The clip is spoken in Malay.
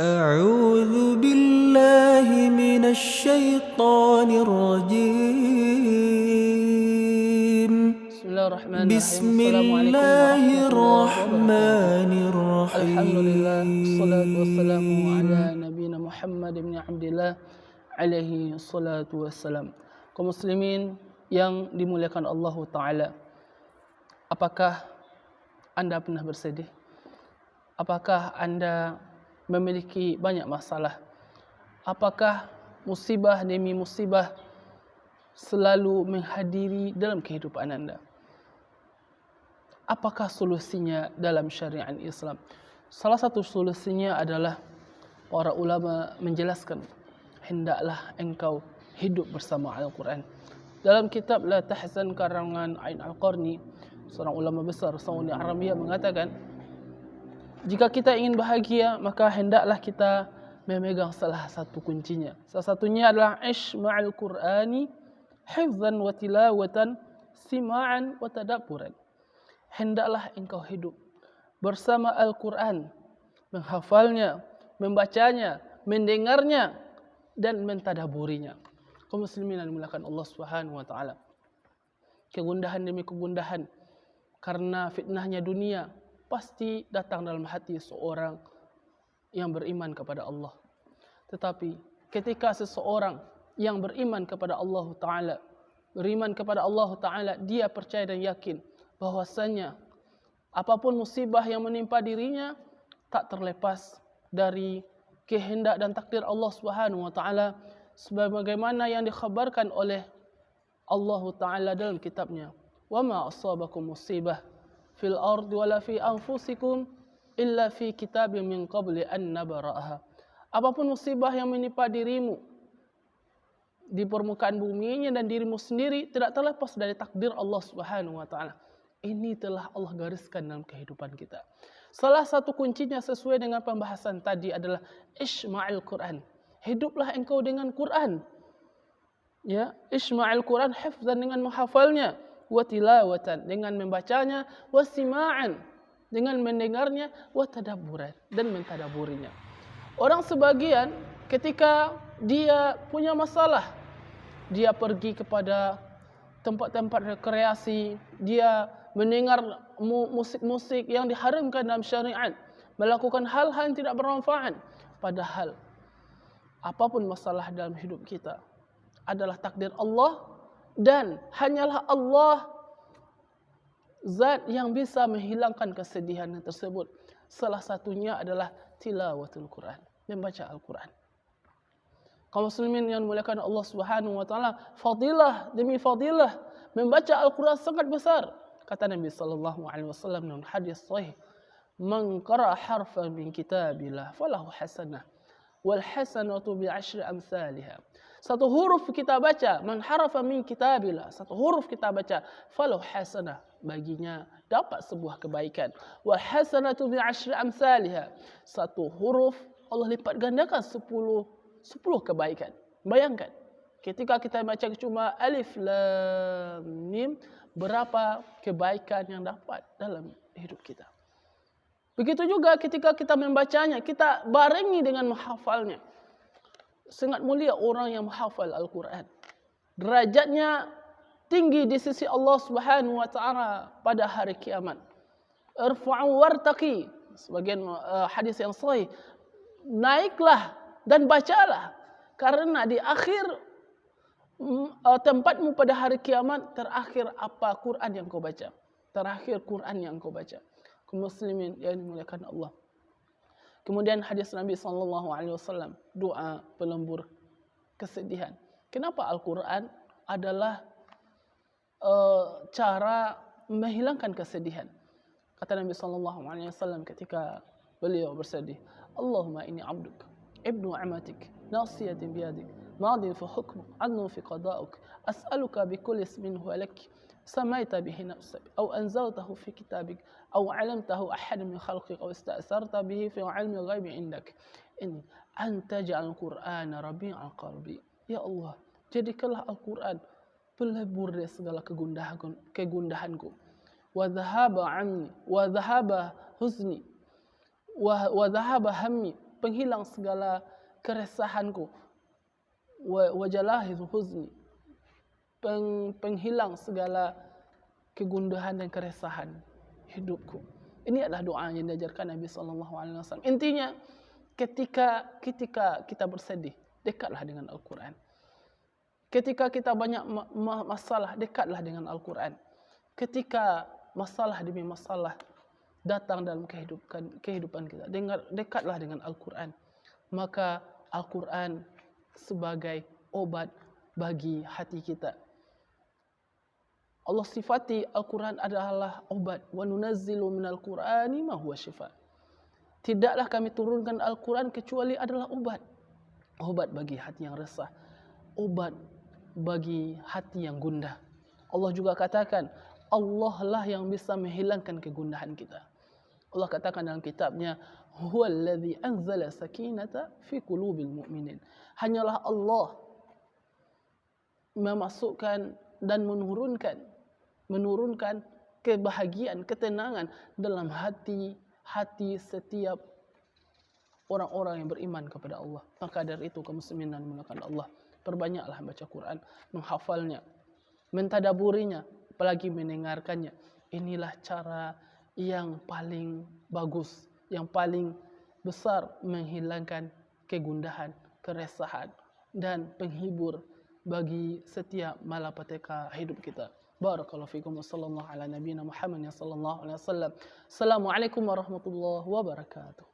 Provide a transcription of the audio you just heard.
أعوذ بالله من الشيطان الرجيم Bismillahirrahmanirrahim. بسم Assalamualaikum الله warahmatullahi الرحمن wabarakatuh. Alhamdulillah, wassalatu wassalamu ala الرحيم nabiyina Muhammad ibn Abdillah alaihi salatu wassalam. Kaum muslimin yang dimuliakan Allah Ta'ala, apakah anda pernah bersedih? Apakah anda memiliki banyak masalah? Apakah musibah demi musibah selalu menghadiri dalam kehidupan anda? Apakah solusinya dalam syariat Islam? Salah satu solusinya adalah para ulama menjelaskan, hendaklah engkau hidup bersama Al-Quran. Dalam kitab La Tahzan karangan Ain Al-Qarni, seorang ulama besar Saudi Arabia mengatakan, jika kita ingin bahagia, maka hendaklah kita memegang salah satu kuncinya. Salah satunya adalah ish ma'al Qur'ani hifzan wa tilawatan sima'an wa tadabburan. Hendaklah engkau hidup bersama Al-Quran, menghafalnya, membacanya, mendengarnya, dan mentadaburinya. Kaum muslimin yang dimuliakan Allah Subhanahu wa taala. Kegundahan demi kegundahan karena fitnahnya dunia pasti datang dalam hati seorang yang beriman kepada Allah. Tetapi ketika seseorang yang beriman kepada Allah Ta'ala, dia percaya dan yakin bahwasanya apapun musibah yang menimpa dirinya tak terlepas dari kehendak dan takdir Allah Subhanahu wa taala, sebagaimana yang dikhabarkan oleh Allah Ta'ala dalam kitabnya, "Wa ma asabakum musibah fil ardi wala fi anfusikum illa fi kitabim min qabli an nabra'aha." Apapun musibah yang menimpa dirimu di permukaan bumi dan dirimu sendiri tidak terlepas dari takdir Allah Subhanahu wa taala. Ini telah Allah gariskan dalam kehidupan kita. Salah satu kuncinya sesuai dengan pembahasan tadi adalah isma'il Quran. Hiduplah engkau dengan Quran. Ya, isma'il Quran hifzan dengan menghafalnya, wa tilawatan dengan membacanya, wa sima'an dengan mendengarnya, wa tadabburan dan mentadaburinya. Orang sebagian ketika dia punya masalah, dia pergi kepada tempat-tempat rekreasi, dia mendengar musik-musik yang diharamkan dalam syariat, melakukan hal-hal yang tidak bermanfaat. Padahal apapun masalah dalam hidup kita adalah takdir Allah, dan hanyalah Allah zat yang bisa menghilangkan kesedihan tersebut. Salah satunya adalah tilawatul Quran, membaca Al-Quran. Kaum muslimin yang dimuliakan Allah Subhanahu wa taala, fadilah demi fadilah membaca Al-Quran sangat besar. Kata Nabi sallallahu alaihi wasallam dalam hadis sahih, "Man qara harfan min kitabillah falahu hasanah wal hasanatu bi 'ashri amsalha." Satu huruf kita baca, man harafa min kitabillah, satu huruf kita baca, falahu hasanah, baginya dapat sebuah kebaikan. Wal hasanatu bi 'ashri amsalha. Satu huruf Allah lipat gandakan 10 kebaikan. Bayangkan, ketika kita baca cuma alif lam mim, berapa kebaikan yang dapat dalam hidup kita. Begitu juga ketika kita membacanya, kita barengi dengan menghafalnya. Sangat mulia orang yang menghafal Al-Quran. Derajatnya tinggi di sisi Allah Subhanahu wa taala pada hari kiamat. Irfa'u wartaqi, sebagian hadis yang sahih, naiklah dan bacalah, karena di akhir tempatmu pada hari kiamat terakhir apa Quran yang kau baca. Terakhir Quran yang kau baca. Kaum muslimin yang dimuliakan Allah. Kemudian hadis Nabi sallallahu alaihi wasallam, doa pelembur kesedihan. Kenapa Al-Quran adalah cara menghilangkan kesedihan? Kata Nabi sallallahu alaihi wasallam ketika beliau bersedih, "Allahumma inni 'abduka, ibnu amatik, nasiyatin biyadik, ماض في حكمك عدل في قضاءك أسألك بكل اسم هو لك سميت به نفسك أو أنزلته في كتابك أو علمته أحد من خلقك أو استأثرت به في علم الغيب عندك إني أن تجعل القرآن ربيع قلبي." Ya Allah, jadikanlah Al-Quran pelebur dari segala kegundahanku. Wa dhahaba anni wa dhahaba huzni wa dhahaba hammi penghilang segala keresahanku. Wa jalahil huzni, penghilang segala kegundahan dan keresahan hidupku. Ini adalah doa yang diajarkan Nabi SAW. Intinya, ketika kita bersedih, dekatlah dengan Al-Quran. Ketika kita banyak masalah, dekatlah dengan Al-Quran. Ketika masalah demi masalah datang dalam kehidupan kita, dekatlah dengan Al-Quran. Maka Al-Quran sebagai obat bagi hati kita. Allah sifati Al-Quran adalah obat. Wa nunazzilu minal Qur'ani ma huwa syifa. Tidaklah kami turunkan Al-Quran kecuali adalah obat. Obat bagi hati yang resah. Obat bagi hati yang gundah. Allah juga katakan, Allah lah yang bisa menghilangkan kegundahan kita. Allah katakan dalam kitabnya, huwallazi anzala sakinata fi qulubil mu'minin. Hanyalah Allah memasukkan dan menurunkan kebahagiaan, ketenangan dalam hati setiap orang-orang yang beriman kepada Allah. Maka dari itu kaum muslimin dan dimuliakan Allah, perbanyaklah baca Quran, menghafalnya, mentadaburinya, apalagi mendengarkannya. Inilah cara yang paling bagus, yang paling besar menghilangkan kegundahan, keresahan, dan penghibur bagi setiap malapetaka hidup kita. Barakallahu fikum wa sallallahu ala nabiyina Muhammad sallallahu alaihi wasallam. Assalamualaikum warahmatullahi wabarakatuh.